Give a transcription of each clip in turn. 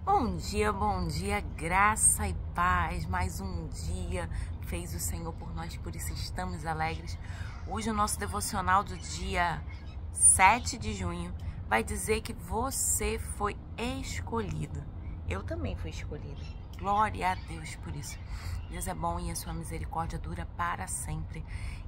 Bom dia, graça e paz. Mais um dia fez o Senhor por nós, por isso estamos alegres. Hoje o nosso devocional do dia 7 de junho vai dizer que você foi escolhido. Eu também fui escolhida. Glória a Deus por isso. Deus é bom e a sua misericórdia dura para sempre.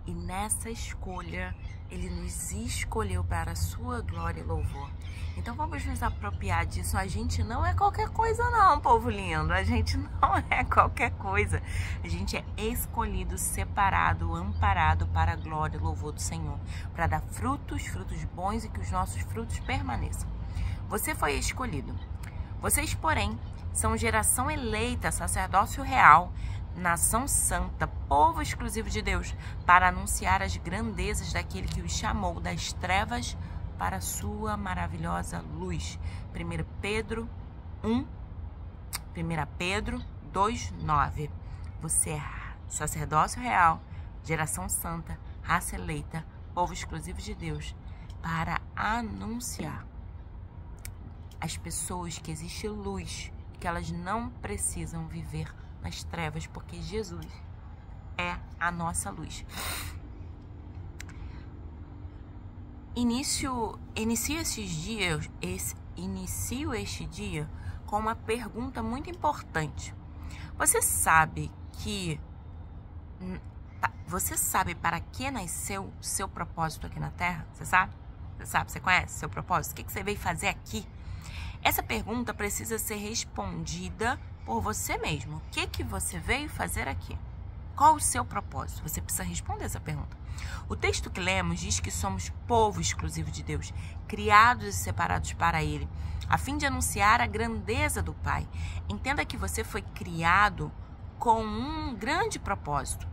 E nessa escolha, Ele nos escolheu para a sua glória e louvor. Então vamos nos apropriar disso. A gente não é qualquer coisa não, povo lindo. A gente não é qualquer coisa. A gente é escolhido, separado, amparado para a glória e louvor do Senhor. Para dar frutos bons e que os nossos frutos permaneçam. Você foi escolhido. Vocês, porém, são geração eleita, sacerdócio real, nação santa, povo exclusivo de Deus, para anunciar as grandezas daquele que os chamou das trevas para a sua maravilhosa luz. 1 Pedro 2:9. Você é sacerdócio real, geração santa, raça eleita, povo exclusivo de Deus, para anunciar às pessoas que existe luz, que elas não precisam viver nas trevas, porque Jesus é a nossa luz. Inicio este dia com uma pergunta muito importante. Você sabe para que nasceu o seu propósito aqui na Terra? Você sabe? Você conhece o seu propósito? O que você veio fazer aqui? Essa pergunta precisa ser respondida por você mesmo. O que você veio fazer aqui? Qual o seu propósito? Você precisa responder essa pergunta. O texto que lemos diz que somos povo exclusivo de Deus, criados e separados para Ele, a fim de anunciar a grandeza do Pai. Entenda que você foi criado com um grande propósito.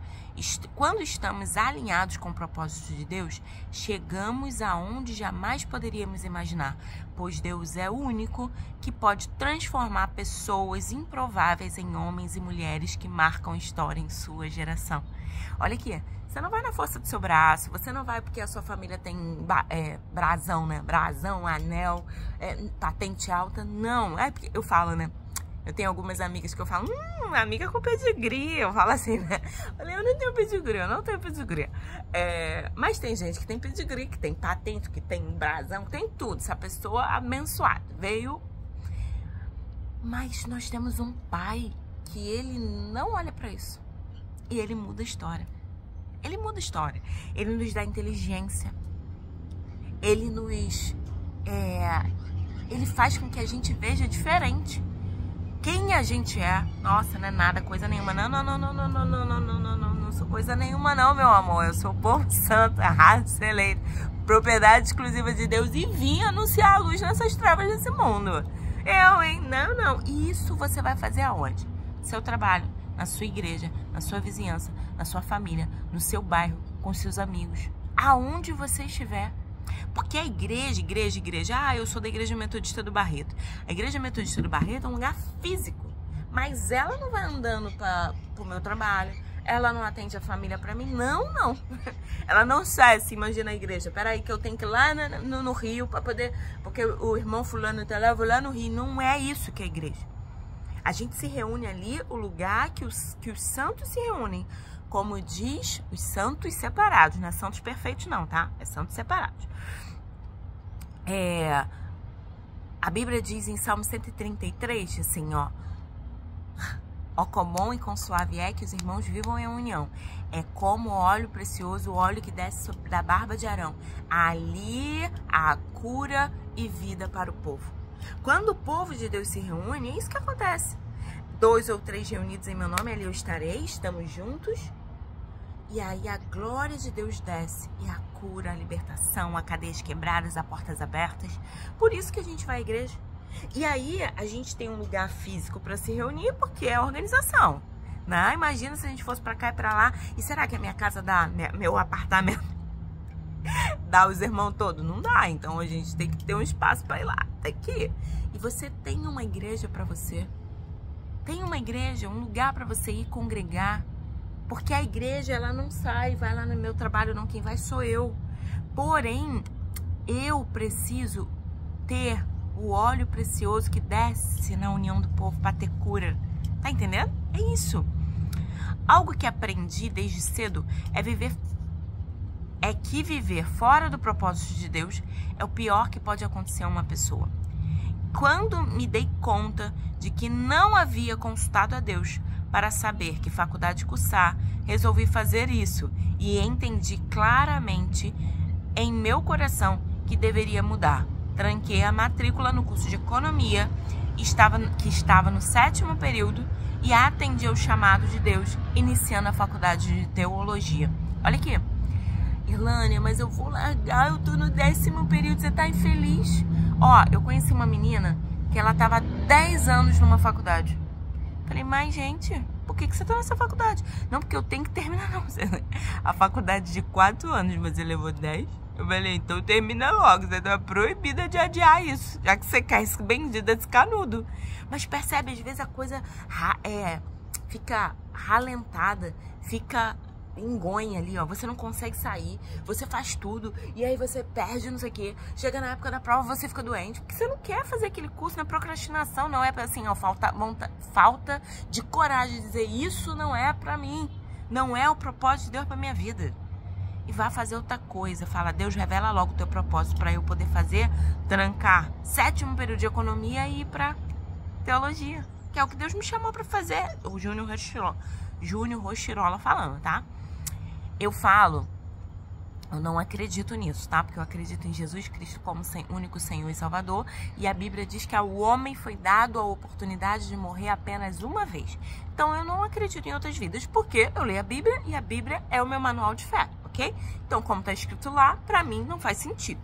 Quando estamos alinhados com o propósito de Deus, chegamos aonde jamais poderíamos imaginar, pois Deus é o único que pode transformar pessoas improváveis em homens e mulheres que marcam história em sua geração. Olha aqui, você não vai na força do seu braço, você não vai porque a sua família tem brasão, né? Brasão, anel, patente alta, não. É porque eu falo, né? Eu tenho algumas amigas que eu falo, amiga com pedigree. Eu falo assim, né? Eu não tenho pedigree, eu não tenho pedigree. Mas tem gente que tem pedigree, que tem patente, que tem brasão, tem tudo. Essa pessoa abençoada veio. Mas nós temos um pai que ele não olha pra isso. E ele muda a história. Ele muda a história. Ele nos dá inteligência. Ele nos... ele faz com que a gente veja diferente. Quem a gente é? Nossa, não é nada, coisa nenhuma. Não sou coisa nenhuma não, meu amor. Eu sou povo santo, raça eleita, propriedade exclusiva de Deus e vim anunciar a luz nessas trevas desse mundo. Não. E isso você vai fazer aonde? No seu trabalho, na sua igreja, na sua vizinhança, na sua família, no seu bairro, com seus amigos. Aonde você estiver. Porque a igreja, eu sou da Igreja Metodista do Barreto. A Igreja Metodista do Barreto é um lugar físico, mas ela não vai andando para o meu trabalho, ela não atende a família para mim, não. Ela não sai assim, imagina a igreja, peraí que eu tenho que ir lá no Rio para poder, porque o irmão fulano tá lá, eu vou lá no Rio. Não é isso que é a igreja. A gente se reúne ali, o lugar que os santos se reúnem. Como diz, os santos separados, não é santos perfeitos não, tá? É santos separados. A Bíblia diz em Salmo 133, assim, ó comum e com suave é que os irmãos vivam em união. É como óleo precioso, o óleo que desce da barba de Arão. Ali há cura e vida para o povo. Quando o povo de Deus se reúne, é isso que acontece. 2 ou 3 reunidos em meu nome, ali eu estarei, estamos juntos. E aí a glória de Deus desce, e a cura, a libertação, a cadeias quebradas, a portas abertas. Por isso que a gente vai à igreja. E aí a gente tem um lugar físico para se reunir, porque é a organização, né? Imagina se a gente fosse para cá e para lá. E será que a minha casa dá, meu apartamento dá os irmãos todos? Não dá, então a gente tem que ter um espaço para ir lá, tem que ir. E você tem uma igreja para você. Tem uma igreja, um lugar para você ir congregar. Porque a igreja, ela não sai, vai lá no meu trabalho, não. Quem vai sou eu. Porém, eu preciso ter o óleo precioso que desce na união do povo para ter cura. Tá entendendo? É isso. Algo que aprendi desde cedo é que viver fora do propósito de Deus é o pior que pode acontecer a uma pessoa. Quando me dei conta de que não havia consultado a Deus para saber que faculdade cursar, resolvi fazer isso e entendi claramente em meu coração que deveria mudar. Tranquei a matrícula no curso de economia, que estava no 7º período, e atendi ao chamado de Deus, iniciando a faculdade de teologia. Olha aqui. Irlânia, mas eu vou largar, eu tô no 10º período, você tá infeliz? Ó, eu conheci uma menina que ela tava há 10 anos numa faculdade. Falei, mas gente, por que você tá nessa faculdade? Não, porque eu tenho que terminar, não. A faculdade de 4 anos, mas você levou 10? Eu falei, então termina logo, você tá proibida de adiar isso, já que você quer esse bendito desse canudo. Mas percebe, às vezes a coisa fica ralentada, fica engonha ali, ó. Você não consegue sair, você faz tudo, e aí você perde não sei o quê. Chega na época da prova, você fica doente, porque você não quer fazer aquele curso. Na procrastinação, não é assim, ó, falta de coragem de dizer, isso não é pra mim, não é o propósito de Deus pra minha vida. E vai fazer outra coisa. Fala, Deus, revela logo o teu propósito para eu poder fazer, trancar 7º período de economia e ir para teologia, que é o que Deus me chamou para fazer. O Júnior Rochirola falando, tá? Eu não acredito nisso, tá? Porque eu acredito em Jesus Cristo como único Senhor e Salvador. E a Bíblia diz que ao homem foi dado a oportunidade de morrer apenas uma vez. Então eu não acredito em outras vidas, porque eu leio a Bíblia e a Bíblia é o meu manual de fé, ok? Então, como tá escrito lá, pra mim não faz sentido.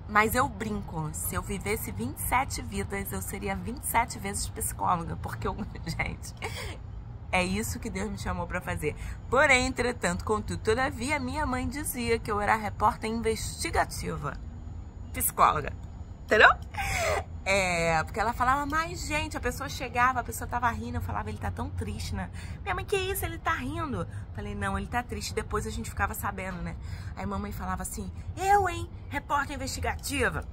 Mas eu brinco, se eu vivesse 27 vidas, eu seria 27 vezes psicóloga, porque gente, é isso que Deus me chamou para fazer. Porém, entretanto, contudo, todavia, minha mãe dizia que eu era repórter investigativa, psicóloga, entendeu? Porque ela falava, mas gente, a pessoa chegava, a pessoa tava rindo, eu falava, ele tá tão triste, né? Minha mãe, que isso, ele tá rindo? Eu falei, não, ele tá triste. Depois a gente ficava sabendo, né? Aí mamãe falava assim, repórter investigativa,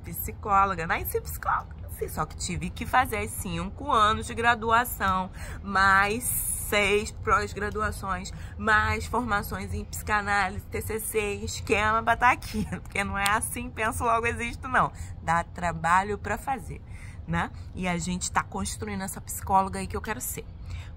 psicóloga, nasci psicóloga. Só que tive que fazer 5 anos de graduação, mais 6 pós-graduações, mais formações em psicanálise, TCC, esquema pra estar aqui. Porque não é assim, penso logo existo, não. Dá trabalho pra fazer, né? E a gente tá construindo essa psicóloga aí que eu quero ser.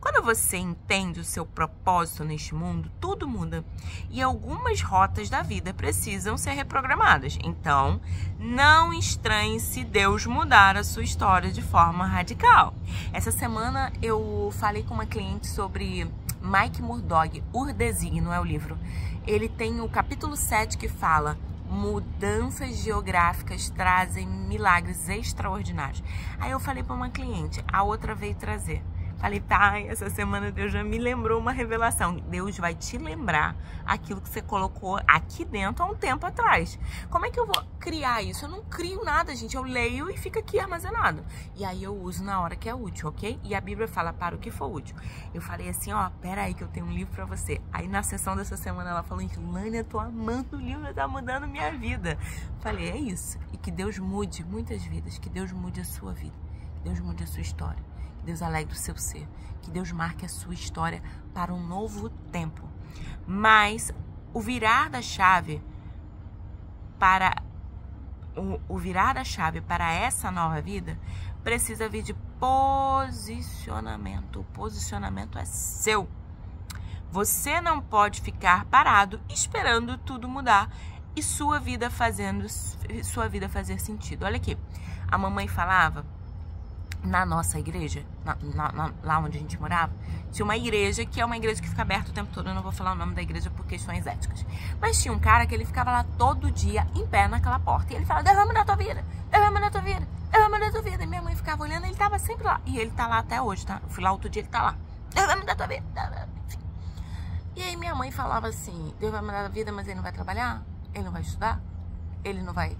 Quando você entende o seu propósito neste mundo, tudo muda. E algumas rotas da vida precisam ser reprogramadas. Então, não estranhe se Deus mudar a sua história de forma radical. Essa semana eu falei com uma cliente sobre Mike Murdock, Ur-Designo é o livro. Ele tem o capítulo 7 que fala: mudanças geográficas trazem milagres extraordinários. Aí eu falei para uma cliente, a outra veio trazer. Falei, tá, essa semana Deus já me lembrou uma revelação. Deus vai te lembrar aquilo que você colocou aqui dentro há um tempo atrás. Como é que eu vou criar isso? Eu não crio nada, gente. Eu leio e fica aqui armazenado. E aí eu uso na hora que é útil, ok? E a Bíblia fala para o que for útil. Eu falei assim, ó, pera aí que eu tenho um livro pra você. Aí na sessão dessa semana ela falou, Lânia, eu tô amando o livro, tá mudando minha vida. Falei, é isso. E que Deus mude muitas vidas. Que Deus mude a sua vida. Que Deus mude a sua história. Que Deus alegre o seu ser, que Deus marque a sua história para um novo tempo. Mas o virar da chave para essa nova vida precisa vir de posicionamento. O posicionamento é seu. Você não pode ficar parado esperando tudo mudar e sua vida fazer sentido. Olha aqui, a mamãe falava, na nossa igreja, lá onde a gente morava, tinha uma igreja que é uma igreja que fica aberta o tempo todo. Eu não vou falar o nome da igreja por questões éticas. Mas tinha um cara que ele ficava lá todo dia, em pé naquela porta. E ele falava, Deus vai mudar a tua vida, Deus vai mudar a tua vida, Deus vai mudar a tua vida. E minha mãe ficava olhando, ele tava sempre lá. E ele tá lá até hoje, tá? Eu fui lá outro dia, ele tá lá. Deus vai mudar a tua vida. Enfim. E aí minha mãe falava assim, Deus vai mudar a vida, mas ele não vai trabalhar? Ele não vai estudar? Ele não vai...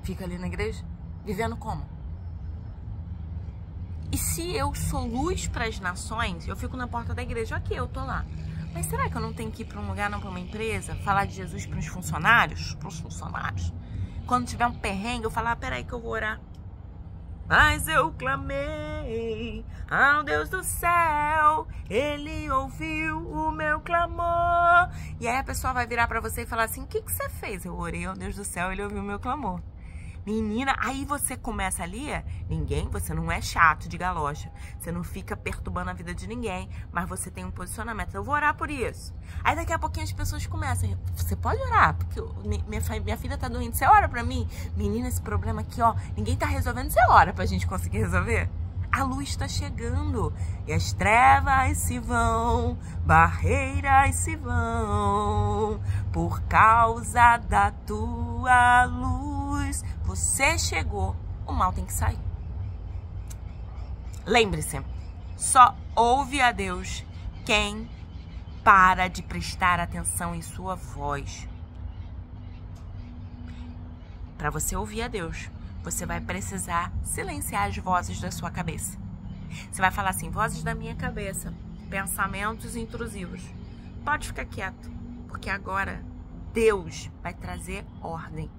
Fica ali na igreja? Vivendo como? E se eu sou luz para as nações, eu fico na porta da igreja, ok, eu tô lá. Mas será que eu não tenho que ir para um lugar, não para uma empresa, falar de Jesus para os funcionários? Para os funcionários? Quando tiver um perrengue, eu falar, peraí que eu vou orar. Mas eu clamei ao Deus do céu, Ele ouviu o meu clamor. E aí a pessoa vai virar pra você e falar assim, o que você fez? Eu orei ao Deus do céu, Ele ouviu o meu clamor. Menina, aí você começa ali, você não é chato de galocha, você não fica perturbando a vida de ninguém, mas você tem um posicionamento, eu vou orar por isso. Aí daqui a pouquinho as pessoas começam, você pode orar, porque minha filha tá doente, você ora pra mim? Menina, esse problema aqui, ninguém tá resolvendo, você ora pra gente conseguir resolver? A luz está chegando e as trevas se vão, barreiras se vão, por causa da tua luz. Você chegou, o mal tem que sair. Lembre-se, só ouve a Deus quem para de prestar atenção em sua voz. Para você ouvir a Deus, você vai precisar silenciar as vozes da sua cabeça. Você vai falar assim, vozes da minha cabeça, pensamentos intrusivos. Pode ficar quieto, porque agora Deus vai trazer ordem.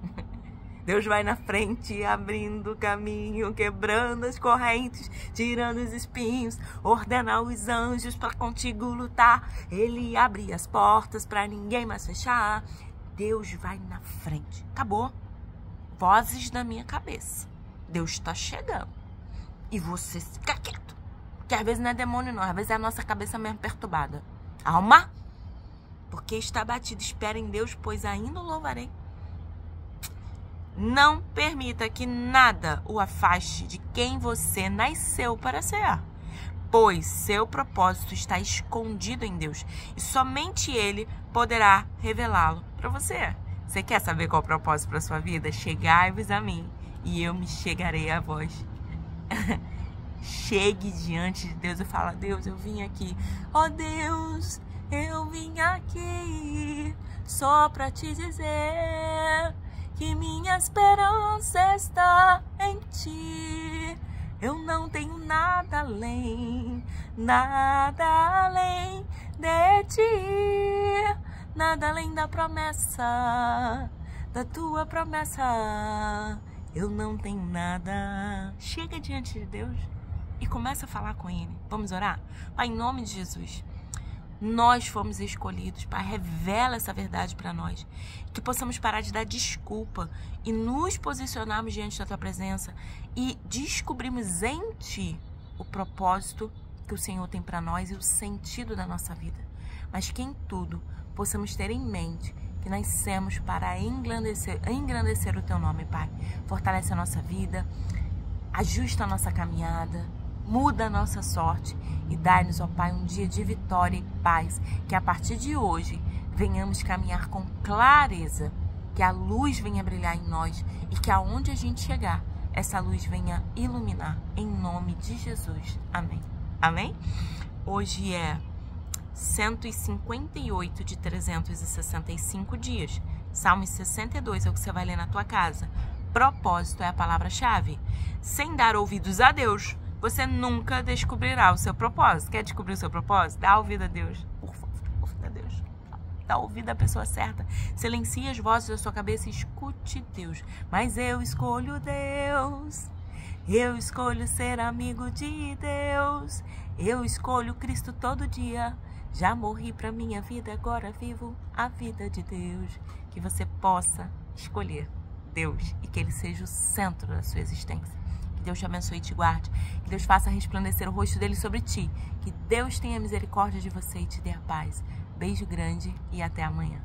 Deus vai na frente, abrindo o caminho, quebrando as correntes, tirando os espinhos, ordena os anjos para contigo lutar. Ele abre as portas para ninguém mais fechar. Deus vai na frente. Acabou. Vozes da minha cabeça. Deus está chegando. E você fica quieto. Porque às vezes não é demônio não, às vezes é a nossa cabeça mesmo perturbada. Alma, porque está batido, espera em Deus, pois ainda o louvarei. Não permita que nada o afaste de quem você nasceu para ser. Pois seu propósito está escondido em Deus. E somente Ele poderá revelá-lo para você. Você quer saber qual é o propósito para sua vida? Chegai-vos a mim e eu me chegarei a vós. Chegue diante de Deus e fala, Deus, eu vim aqui. Oh Deus, eu vim aqui só para te dizer que minha esperança está em ti. Eu não tenho nada além de ti. Nada além da promessa, da tua promessa. Eu não tenho nada. Chega diante de Deus e começa a falar com Ele. Vamos orar? Pai, em nome de Jesus, nós fomos escolhidos. Pai, revela essa verdade para nós. Que possamos parar de dar desculpa e nos posicionarmos diante da tua presença e descobrirmos em Ti o propósito que o Senhor tem para nós e o sentido da nossa vida. Mas que em tudo possamos ter em mente que nascemos para engrandecer o Teu nome, Pai. Fortalece a nossa vida, ajusta a nossa caminhada, muda a nossa sorte e dai-nos, ó Pai, um dia de vitória e paz. Que a partir de hoje venhamos caminhar com clareza, que a luz venha brilhar em nós e que aonde a gente chegar, essa luz venha iluminar. Em nome de Jesus. Amém. Amém? Hoje é 158 de 365 dias. Salmo 62 é o que você vai ler na tua casa. Propósito é a palavra-chave. Sem dar ouvidos a Deus, você nunca descobrirá o seu propósito. Quer descobrir o seu propósito? Dá ouvido a Deus. Por favor, ouvido a Deus. Dá ouvido à pessoa certa. Silencie as vozes da sua cabeça e escute Deus. Mas eu escolho Deus. Eu escolho ser amigo de Deus. Eu escolho Cristo todo dia. Já morri para minha vida, agora vivo a vida de Deus. Que você possa escolher Deus e que Ele seja o centro da sua existência. Que Deus te abençoe e te guarde. Que Deus faça resplandecer o rosto dele sobre ti. Que Deus tenha misericórdia de você e te dê a paz. Beijo grande e até amanhã.